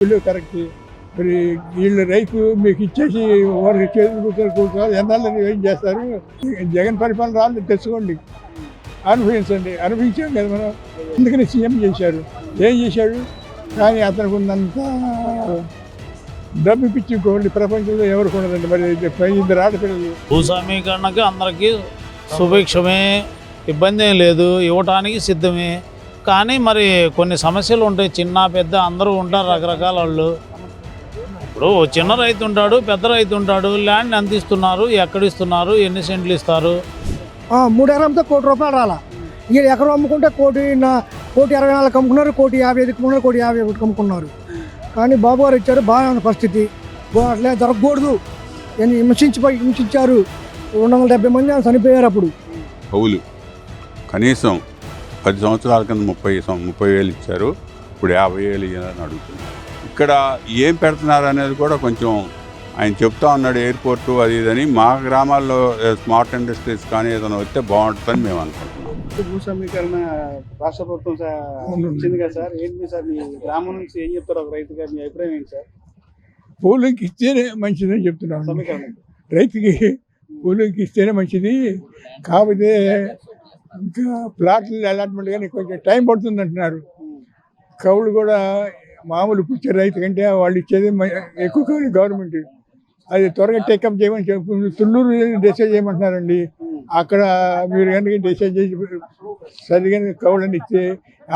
Correct. మరి వీళ్ళు రైతు మీకు ఇచ్చేసి వారికి చేతులు కూర్చోవాలి ఎన్నాళ్ళని ఏం చేస్తారు. జగన్ పరిపాలన రాళ్ళు తెచ్చుకోండి, అనుభవించండి. అనుభవించాం కదా మనం, అందుకని సీఎం చేశారు. ఏం చేశాడు? కానీ అతనికి ఉన్నంత డబ్బు పిచ్చుకోండి ప్రపంచంలో ఎవరికి ఉండదండి. మరి ఇద్దరు ఆడపిల్లలు భూ సమీకరణకి అందరికీ సుభిక్షమే, ఇబ్బంది ఏం లేదు, ఇవ్వటానికి సిద్ధమే. కానీ మరి కొన్ని సమస్యలు ఉంటాయి, చిన్న పెద్ద అందరూ ఉంటారు, రకరకాల వాళ్ళు. ఇప్పుడు చిన్న రైతు ఉంటాడు, పెద్ద రైతు ఉంటాడు. ల్యాండ్ ఎంత ఇస్తున్నారు, ఎక్కడ ఇస్తున్నారు, ఎన్ని సెంట్లు ఇస్తారు? 3 ఎకరంతో ₹1,00,00,000 రాలా. వీళ్ళు ఎకరం అమ్ముకుంటే ₹1,24,00,000 అమ్ముకున్నారు, ₹1,50,000 అమ్ముకున్నారు, ₹1,50,000 అమ్ముకున్నారు. కానీ బాబు గారు ఇచ్చారు, బాగా ఉన్న పరిస్థితి. అట్లే జరగకూడదు. హింసించారు. 270 మంది చనిపోయారు. అప్పుడు కౌలు కనీసం 10 సంవత్సరాల కింద 30,000 ఇచ్చారు, ఇప్పుడు 50,000 ఇవ్వాలని అడుగుతున్నారు. ఇక్కడ ఏం పెడుతున్నారు అనేది కూడా కొంచెం ఆయన చెప్తా ఉన్నాడు, ఎయిర్పోర్టు అది ఇదని. మా గ్రామాల్లో స్మార్ట్ ఇండస్ట్రీస్ కానీ ఏదైనా వస్తే బాగుంటుందని మేము అనుకుంటున్నాం. భూ సమీకరణ రాష్ట్ర ప్రభుత్వం ఇచ్చింది కదా సార్, ఏంటి సార్ మీ గ్రామం నుంచి ఏం చెప్తారు ఒక రైతుగా, మీ అభిప్రాయం ఏంటి సార్? పూలకి ఇస్తేనే మంచిదని చెప్తున్నాను. సమీకరణ రైతుకి పూలకి ఇస్తేనే మంచిది. కాకపోతే ఇంకా ప్లాట్లు అలాట్మెంట్ కానీ కొంచెం టైం పడుతుంది అంటున్నారు. కౌలు కూడా మామూలు పుచ్చే రైతు కంటే వాళ్ళు ఇచ్చేది ఎక్కువ కౌలు గవర్నమెంట్. అది త్వరగా టేకప్ చేయమని చెప్పి తుళ్ళూరు డిసైడ్ చేయమంటున్నారండి. అక్కడ మీరు కనుక డిసైడ్ చేసి సరిగా కౌలని ఇస్తే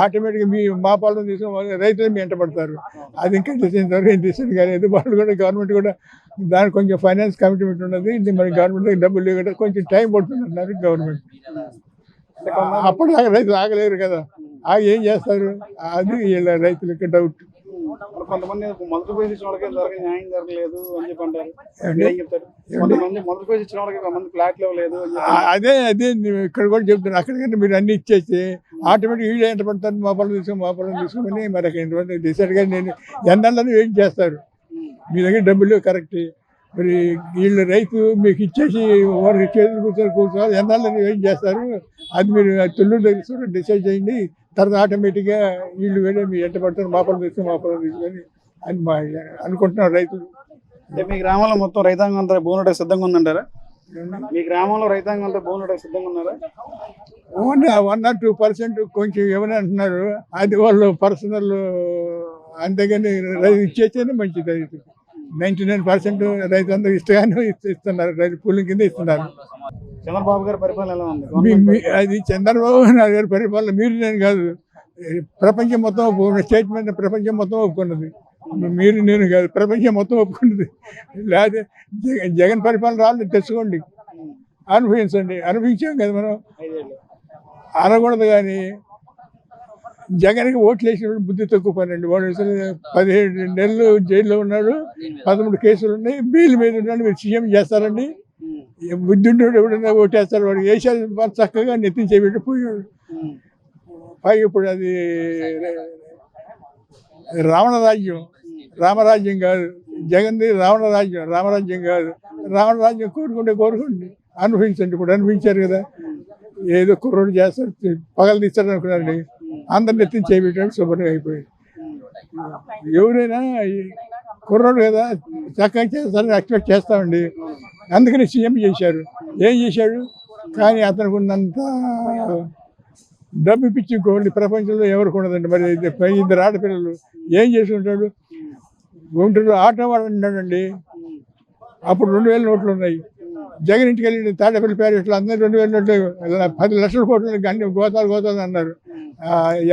ఆటోమేటిక్గా మా పాలన తీసుకుని రైతులు మీ వెంట పడతారు. అది ఇంకా డిసైడ్ త్వరగా డిసైడ్ కాలేదు. వాళ్ళు కూడా గవర్నమెంట్ కూడా దానికి కొంచెం ఫైనాన్స్ కమిట్మెంట్ ఉన్నది. మరి గవర్నమెంట్ దగ్గర డబ్బులు లేవు కదా, కొంచెం టైం పడుతుంది అంటున్నారు గవర్నమెంట్. అప్పుడు దాకా రైతులు ఆగలేరు కదా, ఆగి ఏం చేస్తారు? అది వీళ్ళ రైతులకి డౌట్. కొంతమంది మొదటి పేజ్ ఇచ్చిన వాళ్ళకి న్యాయం జరగలేదు అని చెప్పి అంటారు. ఏం చెప్తారు? కొంతమంది మొదటి పేజ్ ఇచ్చిన వాళ్ళకి కొంతమంది ఫ్లాట్ లేదు. అదే ఇక్కడ కూడా చెప్తున్నారు. అక్కడికంటే మీరు అన్ని ఇచ్చేసి ఆటోమేటిక్ వీళ్ళు ఎంత పడతారు, మా పొలం తీసుకోమని మరి అక్కడ డిసైడ్గా నేను ఎన్నాళ్ళని ఏం చేస్తారు. మీ దగ్గర డబ్బులు కరెక్ట్. మరి వీళ్ళు రైతు మీకు ఇచ్చేసి వారికి చేతులు కూర్చోవాలి ఎన్నాళ్ళని ఏం చేస్తారు. అది మీరు తుళ్ళూరు దగ్గర డిసైడ్ చేయండి. తర్వాత ఆటోమేటిక్గా వీళ్ళు వెళ్ళి మీ ఎంట పడతారు, మా పొలం తీసుకొని అని అనుకుంటున్నారు రైతులు. అంటే మీ గ్రామంలో మొత్తం రైతాంగం అంతా భూములకు సిద్ధంగా ఉందంటారా? మీ గ్రామంలో రైతాంగం అంతా భూములకు సిద్ధంగా ఉన్నారా? 1 or 2% కొంచెం ఏమని అంటున్నారు. అది వాళ్ళు పర్సనల్. అంతేగాని రైతు ఇచ్చేస్తేనే మంచిది. రైతు 99% రైతు అందరూ ఇష్టంగానే ఇస్తున్నారు. రైతు పూలింగ్ కింద ఇస్తున్నారు. చంద్రబాబు గారి పరిపాలన ఎలా ఉంది? అది చంద్రబాబు నాయుడు గారి పరిపాలన మీరు నేను కాదు, ప్రపంచం మొత్తం ఒప్పుకున్నది. స్టేట్మెంట్ ప్రపంచం మొత్తం ఒప్పుకున్నది. మీరు నేను కాదు, ప్రపంచం మొత్తం ఒప్పుకున్నది. లేకపోతే జగన్ పరిపాలన రాళ్ళు తెచ్చుకోండి, అనుభవించండి. అనుభవించాం కదా మనం, అనకూడదు. కానీ జగన్కి ఓట్లు వేసిన బుద్ధి తక్కువ పనండి. వాడు 17 నెలలు జైల్లో ఉన్నాడు, 13 కేసులు ఉన్నాయి, బెయిల్ మీద ఉన్నాడు. మీరు సీఎం చేస్తారండి? బుద్ధి ఉండేవాడు ఎవడన్నా ఓటేస్తారు. వాడు వేసారు చక్కగా నెత్తించేపెట్టి పోయాడు. పైగా ఇప్పుడు అది రామరాజ్యం కాదు, జగన్ది రామరాజ్యం కాదు. రామరాజ్యం కోరుకోండి, అనుభవించండి. ఇప్పుడు అనుభవించారు కదా, ఏదో కుర్రోడు చేస్తారు, పగలు తీస్తారు అనుకున్నారండి. అందరిని ఎత్తిని చేపెట్టాడు, శుభ్రంగా అయిపోయాడు. ఎవరైనా కుర్రోడు కదా, చక్కగా చేస్తారని ఎక్స్పెక్ట్ చేస్తామండి. అందుకని సీఎం చేశారు. ఏం చేశాడు? కానీ అతనికి ఉన్నంత డబ్బు పిచ్చుకోండి ప్రపంచంలో ఎవరికి ఉండదండి. మరి ఇద్దరు ఆడపిల్లలు ఏం చేసుకుంటాడు? గుంటూరు ఆటో వాడు అంటాడండి. అప్పుడు 2,000 నోట్లు ఉన్నాయి. జగన్ ఇంటికి వెళ్ళి తాడేపల్లి ప్యారెట్లు అందరూ 2,000 నోట్లు, 10 లక్షల కోట్లు గండి గోతాలు అన్నారు.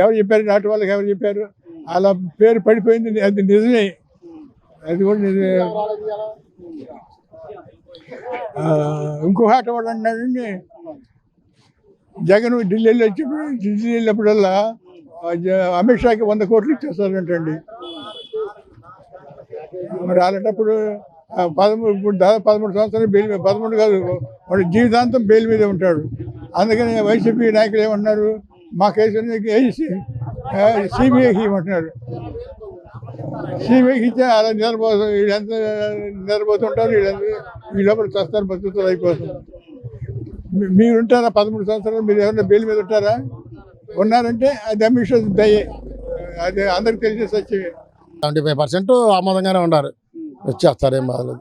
ఎవరు చెప్పారు? ఆటో వాళ్ళకి ఎవరు చెప్పారు? అలా పేరు పడిపోయింది. అది నిజమే, అది కూడా నిజమే. ఇంకో ఆటో వాడు అన్నాడండి, జగన్ ఢిల్లీ వెళ్ళినప్పుడల్లా అమిత్ షాకి 100 కోట్లు ఇచ్చేస్తారంటండి. మరి అలాంటప్పుడు 13 సంవత్సరాలు బెయిల్ మీద, 13 కాదు, వాడు జీవితాంతం బెయిల్ మీద ఉంటాడు. అందుకని వైసీపీ నాయకులు ఏమన్నారు, మా కేసు సిబిఐకి ఇవ్వమంటున్నారు. సిబిఐకి ఇచ్చే అలా వీళ్ళంతా నిద్రపోతుంటారు, ఈ లోపల చస్తారు, బతుకుతారు, అయిపోతుంది. మీరుంటారా 13 సంవత్సరాలు? మీరు ఎవరైనా బెయిల్ మీద ఉంటారా? ఉన్నారంటే అది అమిత్ షా దయ్యే, అది అందరికి తెలిసే సత్యమే. 75% ఆమోదంగానే ఉన్నారు. వచ్చేస్తారు, ఏం బాగలేదు.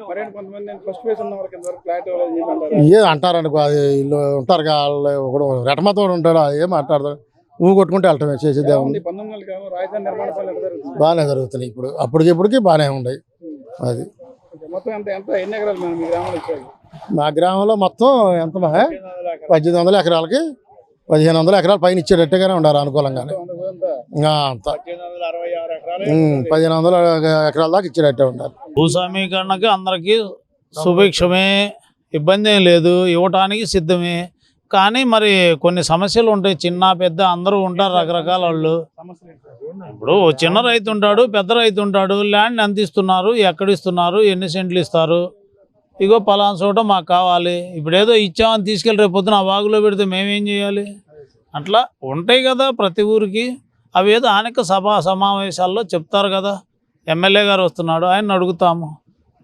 మరి కొంతమంది ఫస్ట్ ఫేజ్ ఉన్న వాళ్ళకి ఇంతవరకు క్లారిటీ ఇవ్వలేదు అని చెప్పి అంటారు. ఏ అంటారనుకో, అది వీళ్ళు ఉంటారు వాళ్ళు ఒకడు రెటమతోడు ఉంటాడు, ఏం మాట్లాడతాడు, ఊ కొట్టుకుంటే వెళ్ళటమే, చేసేది ఏముంది. 19 ఏళ్ళకి రాజధాని నిర్మాణ పనులు ఎట్లా జరుగుతుంది? బాగానే జరుగుతున్నాయి ఇప్పుడు, అప్పటికిప్పటికి బాగానే ఉన్నాయి. అది మొత్తం ఎంత ఎన్ని ఎకరాలు మీ గ్రామంలో ఇచ్చారు? మా గ్రామంలో మొత్తం ఎంత 1800 ఎకరాలకి 1500 ఎకరాల పైన ఇచ్చేటట్టుగానే ఉండాలి, అనుకూలంగానే. అంత 1500 ఎకరాల దాకా ఇచ్చేటట్టే ఉండాలి. భూస్వామీకరణకి అందరికీ సుభిక్షమే, ఇబ్బంది ఏం లేదు, ఇవ్వటానికి సిద్ధమే. కానీ మరి కొన్ని సమస్యలు ఉంటాయి, చిన్న పెద్ద అందరూ ఉంటారు, రకరకాల వాళ్ళు. ఇప్పుడు చిన్న రైతు ఉంటాడు, పెద్ద రైతు ఉంటాడు, ల్యాండ్ ఎంత ఇస్తున్నారు, ఎక్కడ ఇస్తున్నారు, ఎన్ని సెంట్లు ఇస్తారు, ఇగో పలానా చోట మాకు కావాలి, ఇప్పుడు ఏదో ఇచ్చామని తీసుకెళ్ళి రేపు పొద్దున ఆ వాగులో పెడితే మేమేం చేయాలి? అట్లా ఉంటాయి కదా ప్రతి ఊరికి. అవి ఏదో అనేక సమావేశాల్లో చెప్తారు కదా. ఎమ్మెల్యే గారు వస్తున్నాడు, ఆయన అడుగుతాము,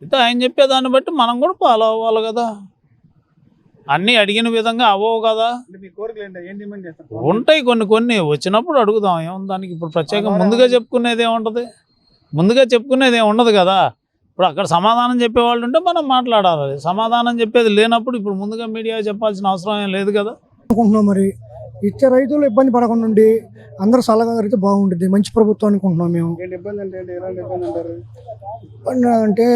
అయితే ఆయన చెప్పేదాన్ని బట్టి మనం కూడా ఫాలో అవ్వాలి కదా. అన్నీ అడిగిన విధంగా అవ్వవు కదా. మీ కోరికలు ఏంటి? ఏం డిమాండ్ చేస్తారు? ఉంటాయి కొన్ని వచ్చినప్పుడు అడుగుదాం, ఏముంది దానికి. ఇప్పుడు ప్రత్యేకంగా ముందుగా చెప్పుకునేది ఏముంటుంది? ముందుగా చెప్పుకునేది ఏమి ఉండదు కదా. ఇప్పుడు అక్కడ సమాధానం చెప్పేవాళ్ళు ఉంటే మనం మాట్లాడాలి. సమాధానం చెప్పేది లేనప్పుడు ఇప్పుడు ముందుగా మీడియా చెప్పాల్సిన అవసరం ఏం లేదు కదా. అనుకుంటున్నాం మరి ఇచ్చే రైతులు ఇబ్బంది పడకుండా ఉండి అందరూ సలహా జరిగితే బాగుంటుంది, మంచి ప్రభుత్వం అనుకుంటున్నాం మేము. ఏంటి ఇబ్బంది అంటే ఏంటి? ఎలాంటి ఇబ్బంది అంటారు? ఇబ్బంది అంటే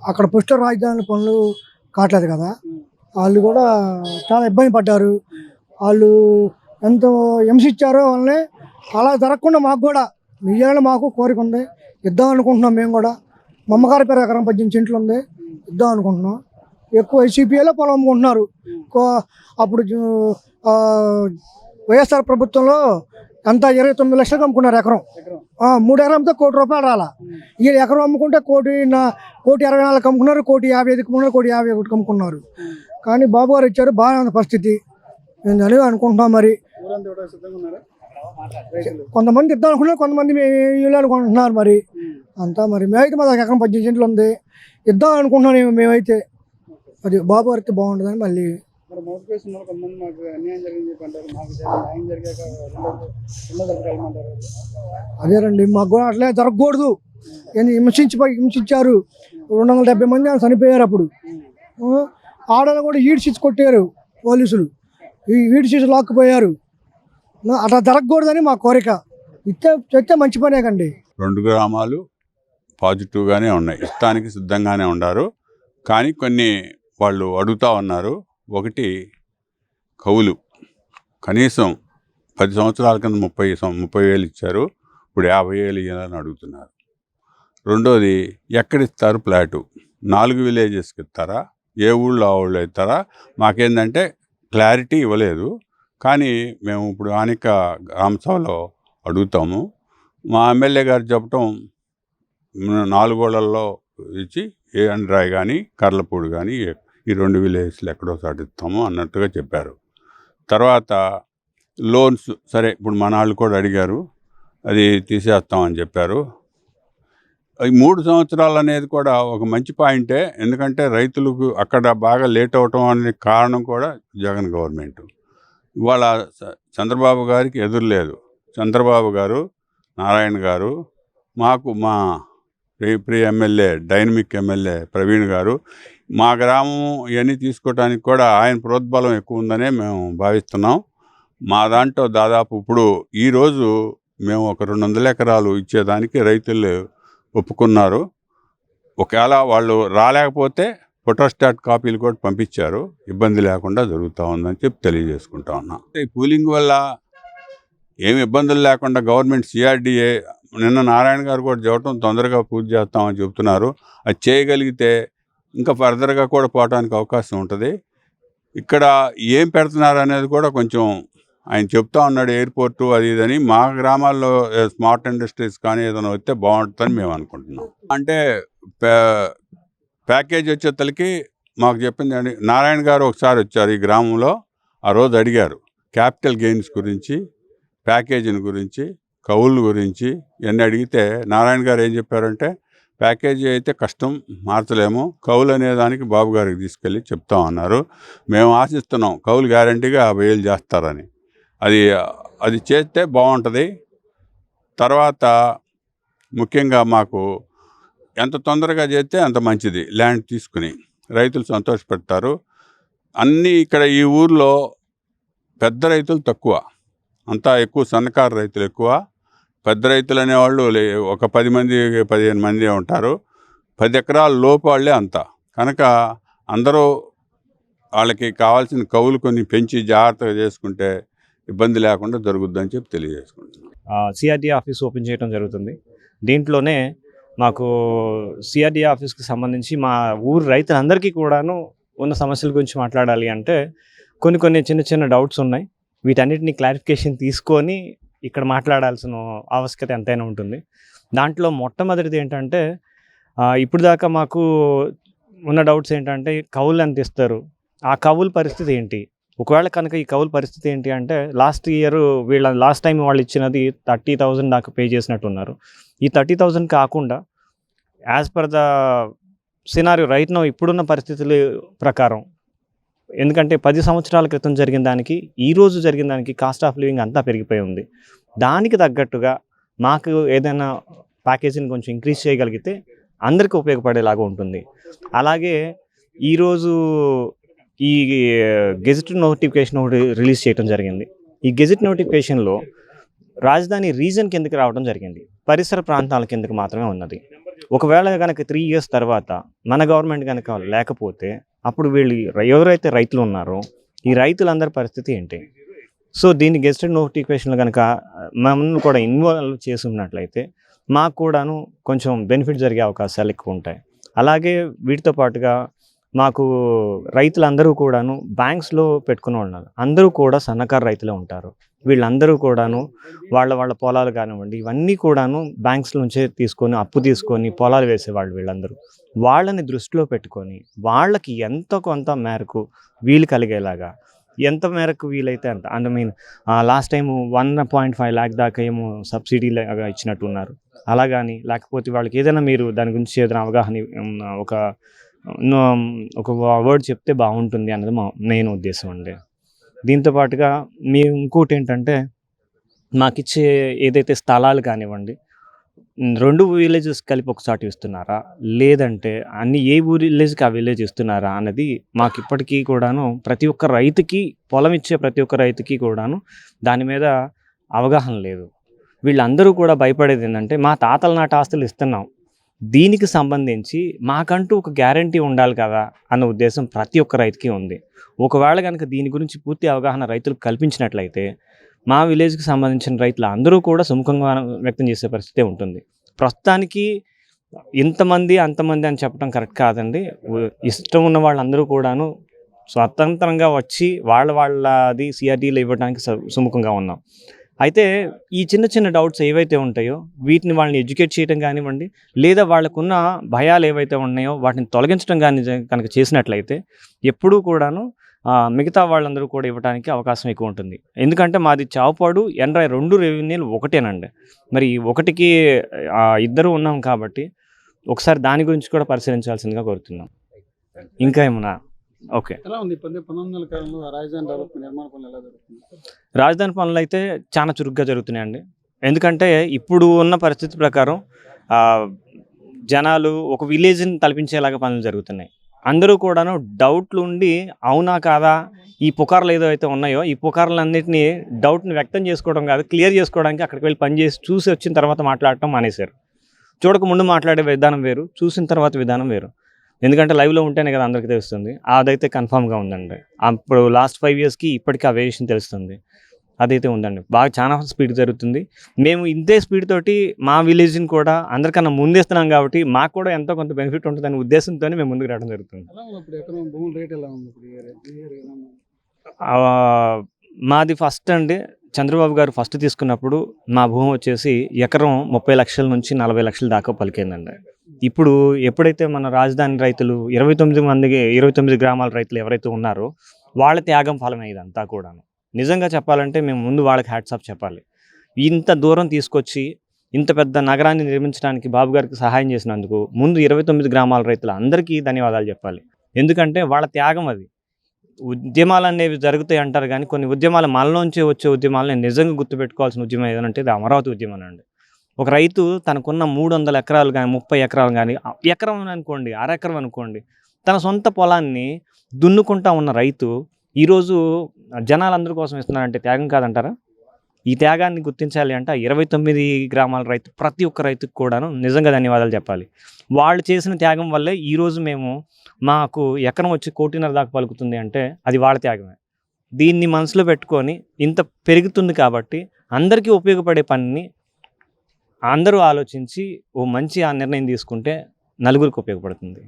అక్కడ పుష్ట రాజధాని పనులు కావట్లేదు కదా, వాళ్ళు కూడా చాలా ఇబ్బంది పడ్డారు. వాళ్ళు ఎంత హింసించారో వాళ్ళని, అలా జరగకుండా మాకు కూడా ఇయ్యాలని మాకు కోరిక ఉంది. ఇద్దాం అనుకుంటున్నాం మేము కూడా. మా అమ్మగారి పేరు ఎకరం 18 సెంట్లు ఉంది, ఇద్దాం అనుకుంటున్నాం. ఎక్కువ ఐసీపీఏలో పొలం అమ్ముకుంటున్నారు. అప్పుడు వైఎస్ఆర్ ప్రభుత్వంలో అంతా 29 లక్షలకు అమ్ముకున్నారు ఎకరం. 3 ఎకరంతో ₹1 కోటి రాలా. ఈ ఎకరం అమ్ముకుంటే ₹1,24,00,000 అమ్ముకున్నారు, ₹1,50,000 అమ్ముకున్నారు, ₹1,50,000 అమ్ముకున్నారు. కానీ బాబు గారు ఇచ్చారు, బాగానే ఉంది పరిస్థితి. నేను అని అనుకుంటున్నాం. మరి ఊరంతా ఇవ్వడానికి సిద్ధంగా ఉన్నారా రైతులు? కొంతమంది ఇద్దాం అనుకున్నారు, కొంతమంది వీళ్ళు అనుకుంటున్నారు. మరి అంతా మరి మేమైతే మా దగ్గర ఎకరం 18 సెంట్లు ఉంది, ఇద్దాం అనుకుంటున్నాం మేమైతే. అది బాబు గారికి బాగుంటుందని. మళ్ళీ మరి మొదటి ఫేజ్ ఉన్న కొంతమంది మాకు అన్యాయం జరిగింది చెప్పి అంటారు. మాకు న్యాయం జరిగాక రెండో దశకు వెళ్ళమంటారు. అదేనండి, మాకు కూడా అట్లే జరగకూడదు. హింసించారు. 270 మంది చనిపోయారు. అప్పుడు ఆడలు కూడా ఈడ్చిచ్చి కొట్టారు పోలీసులు, ఈడ్చిచ్చి లాక్కుపోయారు. అట్లా జరగకూడదని మా కోరిక. చెప్తే మంచి పనే కండి. 2 గ్రామాలు పాజిటివ్గానే ఉన్నాయి, ఇష్టానికి సిద్ధంగానే ఉన్నారు. కానీ కొన్ని వాళ్ళు అడుగుతూ ఉన్నారు. ఒకటి కవులు కనీసం 10 సంవత్సరాల కింద 30,000 ఇచ్చారు, ఇప్పుడు 50,000 ఇవ్వాలని అడుగుతున్నారు. రెండోది ఎక్కడిస్తారు ఫ్లాటు? 4 విలేజెస్కి ఇస్తారా, ఏ ఊళ్ళో ఆ ఊళ్ళో ఇస్తారా? మాకేందంటే క్లారిటీ ఇవ్వలేదు. కానీ మేము ఇప్పుడు ఆనిక గ్రామసభలో అడుగుతాము. మా ఎమ్మెల్యే గారు చెప్పటం 4 ఊళ్ళల్లో ఇచ్చి అండ్రాయ్ కానీ కర్లపూడి కానీ ఈ 2 విలేజెస్లు ఎక్కడో సాటిస్తాము అన్నట్టుగా చెప్పారు. తర్వాత లోన్స్ సరే, ఇప్పుడు మన వాళ్ళు కూడా అడిగారు, అది తీసేస్తామని చెప్పారు. ఈ 3 సంవత్సరాలు అనేది కూడా ఒక మంచి పాయింటే. ఎందుకంటే రైతులకు అక్కడ బాగా లేట్ అవటం అనే కారణం కూడా జగన్ గవర్నమెంట్. ఇవాళ చంద్రబాబు గారికి ఎదురులేదు. చంద్రబాబు గారు, నారాయణ గారు, మాకు మా ప్రియ ఎమ్మెల్యే, డైనమిక్ ఎమ్మెల్యే ప్రవీణ్ గారు, మా గ్రామం ఇవన్నీ తీసుకోవడానికి కూడా ఆయన ప్రోద్బలం ఎక్కువ ఉందనే మేము భావిస్తున్నాం. మా దాంట్లో దాదాపు ఇప్పుడు ఈరోజు మేము ఒక 200 ఎకరాలు ఇచ్చేదానికి రైతులు ఒప్పుకున్నారు. ఒకవేళ వాళ్ళు రాలేకపోతే ఫోటోస్టాట్ కాపీలు కూడా పంపించారు. ఇబ్బంది లేకుండా జరుగుతూ ఉందని చెప్పి తెలియజేసుకుంటా ఉన్నాం. ఈ కూలింగ్ వల్ల ఏమి ఇబ్బందులు లేకుండా గవర్నమెంట్ CRDA నిన్న నారాయణ గారు కూడా చెప్పడం తొందరగా పూర్తి చేస్తామని చెప్తున్నారు. అది చేయగలిగితే ఇంకా ఫర్దర్గా కూడా పోవడానికి అవకాశం ఉంటుంది. ఇక్కడ ఏం పెడుతున్నారు అనేది కూడా కొంచెం ఆయన చెప్తా ఉన్నాడు, ఎయిర్పోర్టు అది ఇదని. మా గ్రామాల్లో స్మార్ట్ ఇండస్ట్రీస్ కానీ ఏదైనా వస్తే బాగుంటుందని మేము అనుకుంటున్నాం. అంటే ప్యాకేజ్ వచ్చేతలకి మాకు చెప్పింది అండి, నారాయణ గారు ఒకసారి వచ్చారు ఈ గ్రామంలో. ఆ రోజు అడిగారు క్యాపిటల్ గెయిన్స్ గురించి, ప్యాకేజీని గురించి, కౌలు గురించి ఇవన్నీ అడిగితే నారాయణ గారు ఏం చెప్పారంటే, ప్యాకేజీ అయితే కష్టం, మార్చలేము, కౌలు అనే దానికి బాబు గారికి తీసుకెళ్ళి చెప్తామన్నారు. మేము ఆశిస్తున్నాం కౌలు గ్యారంటీగా 50,000 చేస్తారని. అది చేస్తే బాగుంటుంది. తర్వాత ముఖ్యంగా మాకు ఎంత తొందరగా చేస్తే అంత మంచిది. ల్యాండ్ తీసుకుని రైతులు సంతోషపడతారు. అన్నీ ఇక్కడ ఈ ఊర్లో పెద్ద రైతులు తక్కువ, అంతా ఎక్కువ సన్నకారు రైతులు ఎక్కువ. పెద్ద రైతులు అనేవాళ్ళు ఒక 10 మంది 15 మంది ఉంటారు. 10 ఎకరాల లోపు వాళ్ళే అంతా. కనుక అందరూ వాళ్ళకి కావాల్సిన కవులు కొన్ని పెంచి జాగ్రత్తగా చేసుకుంటే ఇబ్బంది లేకుండా జరుగుద్దని చెప్పి తెలియజేసుకుంటున్నాం. సిఆర్డీ ఆఫీస్ ఓపెన్ చేయడం జరుగుతుంది. దీంట్లోనే మాకు సిఆర్డీ ఆఫీస్కి సంబంధించి మా ఊరు రైతులందరికీ కూడాను ఉన్న సమస్యల గురించి మాట్లాడాలి అంటే కొన్ని చిన్న చిన్న డౌట్స్ ఉన్నాయి. వీటన్నిటిని క్లారిఫికేషన్ తీసుకొని ఇక్కడ మాట్లాడాల్సిన ఆవశ్యకత ఎంతైనా ఉంటుంది. దాంట్లో మొట్టమొదటిది ఏంటంటే ఇప్పుడు దాకా మాకు ఉన్న డౌట్స్ ఏంటంటే కవులు ఎంత ఇస్తారు, ఆ కవుల పరిస్థితి ఏంటి, ఒకవేళ కనుక ఈ కవుల పరిస్థితి ఏంటి అంటే లాస్ట్ టైం వాళ్ళు ఇచ్చినది 30,000 దాకా పే చేసినట్టున్నారు. ఈ 30,000 కాకుండా as per the scenario right now ఇప్పుడున్న పరిస్థితుల ప్రకారం, ఎందుకంటే 10 సంవత్సరాల క్రితం జరిగిన దానికి ఈరోజు జరిగిన దానికి కాస్ట్ ఆఫ్ లివింగ్ అంతా పెరిగిపోయి ఉంది. దానికి తగ్గట్టుగా మాకు ఏదైనా ప్యాకేజీని కొంచెం ఇంక్రీజ్ చేయగలిగితే అందరికీ ఉపయోగపడేలాగా ఉంటుంది. అలాగే ఈరోజు ఈ గెజిట్ నోటిఫికేషన్ ఒకటి రిలీజ్ చేయడం జరిగింది. ఈ గెజిట్ నోటిఫికేషన్లో రాజధాని రీజన్ కిందకి రావడం జరిగింది, పరిసర ప్రాంతాల కిందకి మాత్రమే ఉన్నది. ఒకవేళ కనుక 3 years తర్వాత మన గవర్నమెంట్ కనుక లేకపోతే అప్పుడు వీళ్ళు ఎవరైతే రైతులు ఉన్నారో ఈ రైతులందరి పరిస్థితి ఏంటి? సో దీన్ని గెజిటెడ్ నోటిఫికేషన్లో కనుక మమ్మల్ని కూడా ఇన్వాల్వ్ చేసి ఉన్నట్లయితే మాకు కూడాను కొంచెం బెనిఫిట్ జరిగే అవకాశాలు ఎక్కువ ఉంటాయి. అలాగే వీటితో పాటుగా మాకు రైతులందరూ కూడాను బ్యాంక్స్లో పెట్టుకుని ఉన్నారు, అందరూ కూడా సన్నకారు రైతులే ఉంటారు. వీళ్ళందరూ కూడాను వాళ్ళ పొలాలు కానివ్వండి ఇవన్నీ కూడాను బ్యాంక్స్ నుంచే అప్పు తీసుకొని పొలాలు వేసేవాళ్ళు. వీళ్ళందరూ వాళ్ళని దృష్టిలో పెట్టుకొని వాళ్ళకి ఎంతో కొంత మేరకు వీలు కలిగేలాగా, ఎంత మేరకు వీలైతే అంత, లాస్ట్ టైం 1.5 lakh దాకా ఏమో సబ్సిడీ లాగా ఇచ్చినట్టు ఉన్నారు. అలా కానీ లేకపోతే వాళ్ళకి ఏదైనా మీరు దాని గురించి ఏదైనా అవగాహన ఒక వర్డ్ చెప్తే బాగుంటుంది అన్నది మా మెయిన్ ఉద్దేశం అండి. దీంతోపాటుగా మేము ఇంకోటి ఏంటంటే మాకిచ్చే ఏదైతే స్థలాలు కానివ్వండి 2 villages కలిపి ఒకసారి ఇస్తున్నారా, లేదంటే ఏ విలేజ్కి ఆ విలేజ్ ఇస్తున్నారా అన్నది మాకు ఇప్పటికీ కూడాను ప్రతి ఒక్క రైతుకి, పొలం ఇచ్చే ప్రతి ఒక్క రైతుకి కూడాను దాని మీద అవగాహన లేదు. వీళ్ళందరూ కూడా భయపడేది ఏంటంటే మా తాతల నాటి ఆస్తులు ఇస్తున్నాం, దీనికి సంబంధించి మాకంటూ ఒక గ్యారంటీ ఉండాలి కదా అన్న ఉద్దేశం ప్రతి ఒక్క రైతుకి ఉంది. ఒకవేళ కనుక దీని గురించి పూర్తి అవగాహన రైతులకు కల్పించినట్లయితే మా విలేజ్కి సంబంధించిన రైతులు అందరూ కూడా సుముఖంగా వ్యక్తం చేసే పరిస్థితి ఉంటుంది. ప్రస్తుతానికి ఇంతమంది అంతమంది అని చెప్పడం కరెక్ట్ కాదండి. ఇష్టం ఉన్న వాళ్ళందరూ కూడాను స్వతంత్రంగా వచ్చి వాళ్ళది సిఆర్డీలో ఇవ్వడానికి సుముఖంగా ఉన్నాం. అయితే ఈ చిన్న డౌట్స్ ఏవైతే ఉంటాయో వీటిని వాళ్ళని ఎడ్యుకేట్ చేయడం కానివ్వండి, లేదా వాళ్ళకున్న భయాలు ఏవైతే ఉన్నాయో వాటిని తొలగించడం కానీ కనుక చేసినట్లయితే ఎప్పుడూ కూడాను మిగతా వాళ్ళందరూ కూడా ఇవ్వడానికి అవకాశం ఎక్కువ ఉంటుంది. ఎందుకంటే మాది చావుపాడు ఎన్రాయ్ 2 రెవెన్యూలు ఒకటేనండి. మరి ఒకటికి 2 ఉన్నాం కాబట్టి ఒకసారి దాని గురించి కూడా పరిశీలించాల్సిందిగా కోరుతున్నాం. ఇంకా ఏమన్నా? ఓకే. ఎలా ఉంది 1900 కాలంలో రాజధాని డెవలప్మెంట్ నిర్మాణ పనులు ఎలా జరుగుతుంది? రాజధాని పనులు అయితే చాలా చురుగ్గా జరుగుతున్నాయండి. ఎందుకంటే ఇప్పుడు ఉన్న పరిస్థితి ప్రకారం జనాలు ఒక విలేజ్ని తలపించేలాగా పనులు జరుగుతున్నాయి. అందరూ కూడాను డౌట్లు ఉండి అవునా కాదా ఈ పుకార్లు ఏదో అయితే ఉన్నాయో ఈ పుకార్లన్నింటినీ డౌట్ని వ్యక్తం చేసుకోవడం కాదు, క్లియర్ చేసుకోవడానికి అక్కడికి వెళ్ళి పనిచేసి చూసి వచ్చిన తర్వాత మాట్లాడటం మానేశారు. చూడకముందు మాట్లాడే విధానం వేరు, చూసిన తర్వాత విధానం వేరు. ఎందుకంటే లైవ్లో ఉంటేనే కదా అందరికీ తెలుస్తుంది. అదైతే కన్ఫామ్గా ఉందండి. అప్పుడు లాస్ట్ 5 yearsకి ఇప్పటికీ ఆ వేరియేషన్ తెలుస్తుంది. అదైతే ఉందండి, బాగా చాలా స్పీడ్ జరుగుతుంది. మేము ఇంతే స్పీడ్ తోటి మా విలేజ్ని కూడా అందరికన్నా ముందేస్తున్నాం కాబట్టి మాకు కూడా ఎంతో కొంత బెనిఫిట్ ఉంటుందనే ఉద్దేశంతోనే మేము ముందుకు రావడం జరుగుతుంది. ఎలా ఉంది ఇప్పుడు ఎకరం భూముల రేట్ ఎలా ఉంది ఇప్పుడు ఈ ఏరియా ఎలా ఉంది? మాది ఫస్ట్ అండి, చంద్రబాబు గారు ఫస్ట్ తీసుకున్నప్పుడు మా భూమి వచ్చేసి ఎకరం 30 లక్షల నుంచి 40 లక్షల దాకా పలికిందండి. ఇప్పుడు ఎప్పుడైతే మన రాజధాని రైతులు 29 గ్రామాల రైతులు ఎవరైతే ఉన్నారో వాళ్ళ త్యాగం ఫలమే ఇదంతా కూడాను. నిజంగా చెప్పాలంటే మేము ముందు వాళ్ళకి హ్యాట్స్ ఆఫ్ చెప్పాలి. ఇంత దూరం తీసుకొచ్చి ఇంత పెద్ద నగరాన్ని నిర్మించడానికి బాబు గారికి సహాయం చేసినందుకు ముందు 29 గ్రామాల రైతులు అందరికీ ధన్యవాదాలు చెప్పాలి. ఎందుకంటే వాళ్ళ త్యాగం అది. ఉద్యమాలు అనేవి జరుగుతాయి అంటారు కానీ కొన్ని ఉద్యమాలు మనలోంచి వచ్చే ఉద్యమాలని నిజంగా గుర్తుపెట్టుకోవాల్సిన ఉద్యమం ఏదంటే ఇది అమరావతి ఉద్యమం అండి. ఒక రైతు తనకున్న 300 ఎకరాలు కానీ 30 ఎకరాలు కానీ ఎకరం అనుకోండి, అరెకరం అనుకోండి, తన సొంత పొలాన్ని దున్నుకుంటా ఉన్న రైతు ఈరోజు జనాలందరి కోసం ఇస్తున్నారంటే త్యాగం కాదంటారా? ఈ త్యాగాన్ని గుర్తించాలి అంటే 29 గ్రామాల రైతు ప్రతి ఒక్క రైతుకు కూడాను నిజంగా ధన్యవాదాలు చెప్పాలి. వాళ్ళు చేసిన త్యాగం వల్లే ఈరోజు మాకు ఎకరం వచ్చి 1.5 కోటి దాకా పలుకుతుంది అంటే అది వాళ్ళ త్యాగమే. దీన్ని మనసులో పెట్టుకొని ఇంత పెరుగుతుంది కాబట్టి అందరికీ ఉపయోగపడే పనిని అందరూ ఆలోచించి ఓ మంచి నిర్ణయం తీసుకుంటే నలుగురికి ఉపయోగపడుతుంది.